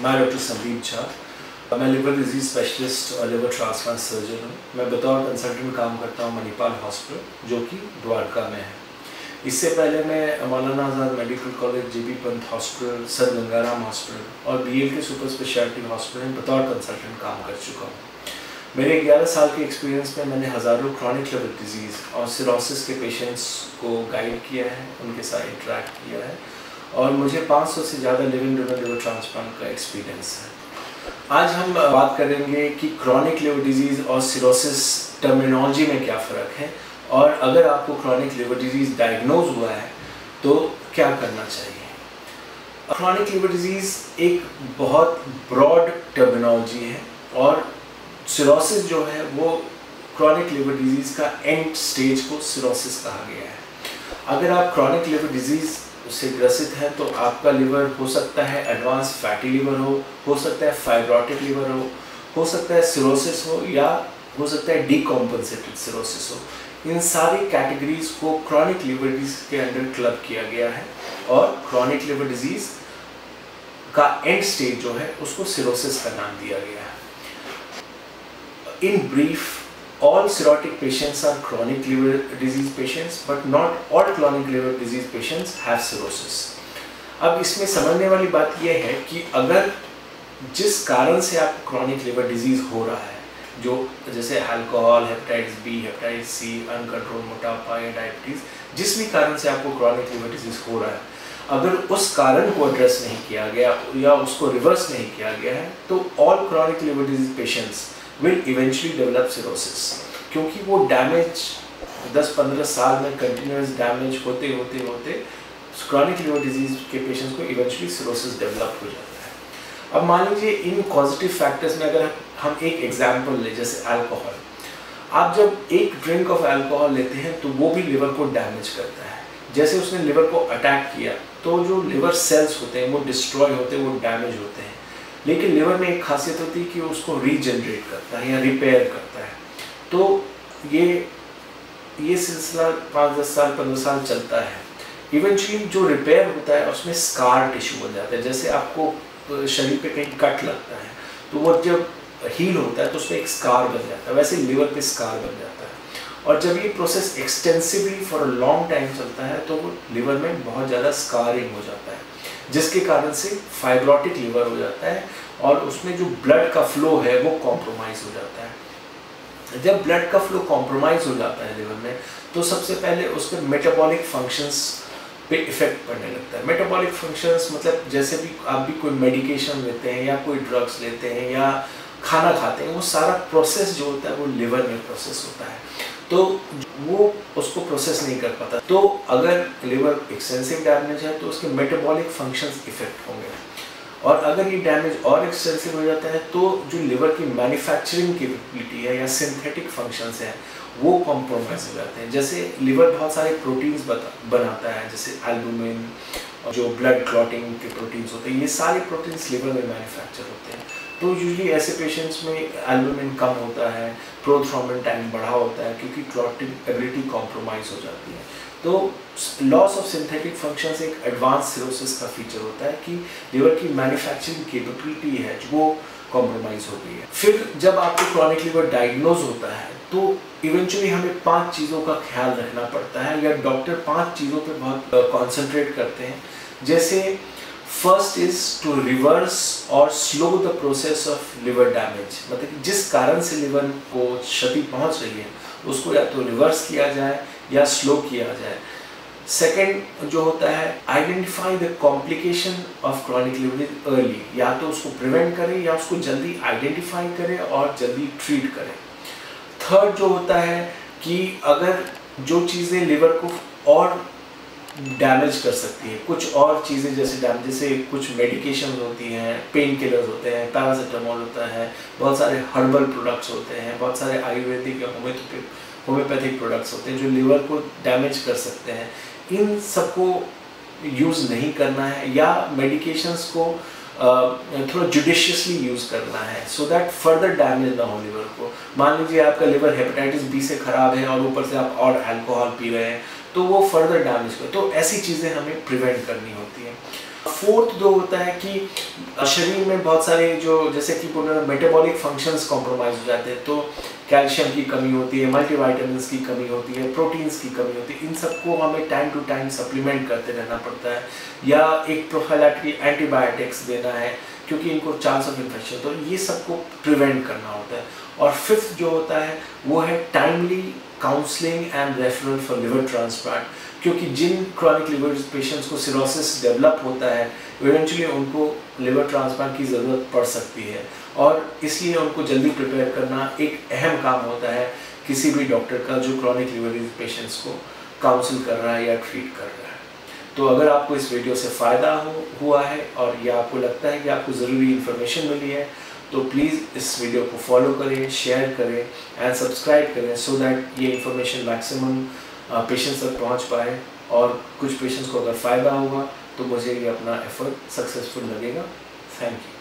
मैं डॉक्टर संदीप झा, मैं liver disease specialist और लिवर ट्रांसप्लांट सर्जन हूँ। मैं बतौर कंसल्टेंट काम करता हूँ मणिपाल हॉस्पिटल जो कि द्वारका में है। इससे पहले मैं Maulana Azad medical college, JB Pant hospital, sir Gangaram hospital और BLK सुपर स्पेशलिटी हॉस्पिटल में बतौर कंसल्टेंट काम कर चुका हूँ। मेरे 11 साल के एक्सपीरियंस में मैंने हज़ारों क्रॉनिक लिवर डिजीज़ और सिरोसिस के पेशेंट्स को गाइड किया है, उनके साथ इंटरेक्ट किया है और मुझे 500 से ज़्यादा लिविंग डोनर लिवर ट्रांसप्लांट का एक्सपीरियंस है। आज हम बात करेंगे कि क्रॉनिक लिवर डिजीज़ और सिरोसिस टर्मिनोलॉजी में क्या फ़र्क है और अगर आपको क्रॉनिक लिवर डिजीज़ डायग्नोज हुआ है तो क्या करना चाहिए। क्रॉनिक लिवर डिजीज़ एक बहुत ब्रॉड टर्मिनोलॉजी है और सिरोसिस जो है वो क्रॉनिक लिवर डिजीज़ का एंड स्टेज को सिरोसिस कहा गया है। अगर आप क्रॉनिक लिवर डिजीज़ से ग्रसित है तो आपका लिवर हो सकता है एडवांस फैटी लिवर हो सकता है फाइब्रोटिक लिवर हो सकता है सिरोसिस हो या हो सकता है डीकॉम्पनसेटेड सिरोसिस हो। इन सारी कैटेगरीज को क्रॉनिक लिवर डिजीज के अंडर क्लब किया गया है और क्रॉनिक लिवर डिजीज का एंड स्टेज जो है उसको सिरोसिस का नाम दिया गया है। In brief, all cirrhotic patients are chronic liver disease patients, but not all chronic liver disease patients have cirrhosis. अब इसमें समझने वाली बात यह है कि अगर जिस कारण से आपको chronic liver disease हो रहा है, जो जैसे alcohol, hepatitis B, hepatitis C, uncontrolled मोटापा या डायबिटीज, जिस भी कारण से आपको chronic liver disease हो रहा है, अगर उस कारण को एड्रेस नहीं किया गया या उसको रिवर्स नहीं किया गया है तो all chronic liver disease patients will eventually develop cirrhosis, क्योंकि वो डैमेज 10-15 साल में कंटिन्यूस डैमेज होते क्रॉनिक लिवर डिजीज के पेशेंट्स को इवेंचुअली सिरोसिस डेवलप हो जाता है। अब मान लीजिए इन पॉजिटिव फैक्टर्स में अगर हम एक एग्जांपल ले, जैसे अल्कोहल, आप जब एक ड्रिंक ऑफ अल्कोहल लेते हैं तो वो भी लिवर को डैमेज करता है। जैसे उसने लिवर को अटैक किया तो जो लिवर सेल्स होते हैं वो डिस्ट्रॉय होते हैं, वो डैमेज होते हैं, लेकिन लिवर में एक खासियत होती है कि उसको रीजनरेट करता है या रिपेयर करता है। तो ये सिलसिला 5-10 साल 15 साल चलता है। इवेंचुअली जो रिपेयर होता है उसमें स्कार टिश्यू बन जाता है। जैसे आपको शरीर पे कहीं कट लगता है तो वो जब हील होता है तो उसमें एक स्कार बन जाता है, वैसे लिवर पे स्कार बन जाता है। और जब ये process extensively for a long time चलता है तो वो लिवर में बहुत ज़्यादा स्कारिंग हो जाता है, जिसके कारण से फाइब्रोटिक लिवर हो जाता है और उसमें जो ब्लड का फ्लो है वो कॉम्प्रोमाइज़ हो जाता है। जब ब्लड का फ्लो कॉम्प्रोमाइज़ हो जाता है लिवर में तो सबसे पहले उसके मेटाबॉलिक फंक्शंस पे इफेक्ट पड़ने लगता है। मेटाबॉलिक फंक्शंस मतलब जैसे भी आप भी कोई मेडिकेशन लेते हैं या कोई ड्रग्स लेते हैं या खाना खाते हैं, वो सारा प्रोसेस जो होता है वो लिवर में प्रोसेस होता है, तो वो उसको प्रोसेस नहीं कर पाता। तो अगर लिवर एक्सटेंसिव डैमेज है तो उसके मेटाबॉलिक फंक्शंस इफेक्ट होंगे और अगर ये डैमेज और एक्सटेंसिव हो जाता है तो जो लिवर की मैन्युफैक्चरिंग कैपेबिलिटी है या सिंथेटिक फंक्शंस हैं वो कॉम्प्रोमाइज हो जाते हैं। जैसे लिवर बहुत सारे प्रोटीन्स बनाता है, जैसे एल्बुमिन और जो ब्लड क्लॉटिंग के प्रोटीन्स होते हैं, ये सारे प्रोटीन्स लिवर में मैन्युफैक्चर होते हैं। तो यूजुअली ऐसे पेशेंट्स में एल्बुमिन कम होता है, प्रोथ्रोम्बिन टाइम बढ़ा होता है क्योंकि क्लॉटिंग एबिलिटी कॉम्प्रोमाइज़ हो जाती है। तो लॉस ऑफ सिंथेटिक फंक्शंस एक एडवांस सिरोसिस का फीचर होता है कि लिवर की मैन्युफैक्चरिंग कैपेबिलिटी है वो कॉम्प्रोमाइज़ हो गई है। फिर जब आपको क्रॉनिक लिवर डायग्नोज होता है तो इवेंचुअली हमें 5 चीज़ों का ख्याल रखना पड़ता है या डॉक्टर 5 चीज़ों पे बहुत कॉन्सेंट्रेट करते हैं। जैसे फर्स्ट इज टू रिवर्स और slow the process of liver damage, मतलब जिस कारण से लिवर को क्षति पहुंच रही है उसको या तो रिवर्स किया जाए या स्लो किया जाए। सेकेंड जो होता है, identify the complication of chronic liver disease early, या तो उसको प्रिवेंट करें या उसको जल्दी आइडेंटिफाई करें और जल्दी ट्रीट करें। थर्ड जो होता है कि अगर जो चीज़ें लिवर को और डैमेज कर सकती है, कुछ और चीज़ें जैसे कुछ मेडिकेशन होती हैं, पेन किलर्स होते हैं, पैरासिटामोल होता है, बहुत सारे हर्बल प्रोडक्ट्स होते हैं, बहुत सारे आयुर्वेदिक या होम्योपैथिक प्रोडक्ट्स होते हैं जो लिवर को डैमेज कर सकते हैं, इन सबको यूज़ नहीं करना है या मेडिकेशंस को थोड़ा जुडिशियसली यूज़ करना है सो दैट फर्दर डैमेज ना हो लिवर को। मान लीजिए आपका लिवर हेपेटाइटिस B से ख़राब है और ऊपर से आप और अल्कोहल पी रहे हैं तो वो फर्दर डैमेज कर, तो ऐसी चीज़ें हमें प्रिवेंट करनी होती हैं। फोर्थ जो होता है कि शरीर में बहुत सारे जो जैसे कि मेटाबॉलिक फंक्शंस कॉम्प्रोमाइज हो जाते हैं, तो कैल्शियम की कमी होती है, मल्टीविटामिन्स की कमी होती है, प्रोटीन्स की कमी होती है, इन सबको हमें टाइम टू टाइम सप्लीमेंट करते रहना पड़ता है, या एक प्रोफाइलैक्टिक एंटीबायोटिक्स देना है क्योंकि इनको चांस ऑफ इन्फेक्शन, तो ये सबको प्रिवेंट करना होता है। और फिफ्थ जो होता है वो है timely counselling and referral for liver transplant, क्योंकि जिन क्रॉनिक लिवर पेशेंट्स को सिरोसिस डेवलप होता है इवेंचुअली उनको लिवर ट्रांसप्लांट की ज़रूरत पड़ सकती है, और इसलिए उनको जल्दी प्रिपेयर करना एक अहम काम होता है किसी भी डॉक्टर का जो क्रॉनिक लिवर पेशेंट्स को काउंसिल कर रहा है या ट्रीट कर रहा है। तो अगर आपको इस वीडियो से फ़ायदा हुआ है और या आपको लगता है कि आपको ज़रूरी इन्फॉर्मेशन मिली है, तो प्लीज़ इस वीडियो को फॉलो करें, शेयर करें एंड सब्सक्राइब करें, सो दैट ये इन्फॉर्मेशन मैक्सिमम पेशेंट्स तक पहुंच पाए, और कुछ पेशेंट्स को अगर फ़ायदा होगा तो मुझे ये अपना एफर्ट सक्सेसफुल लगेगा। Thank you.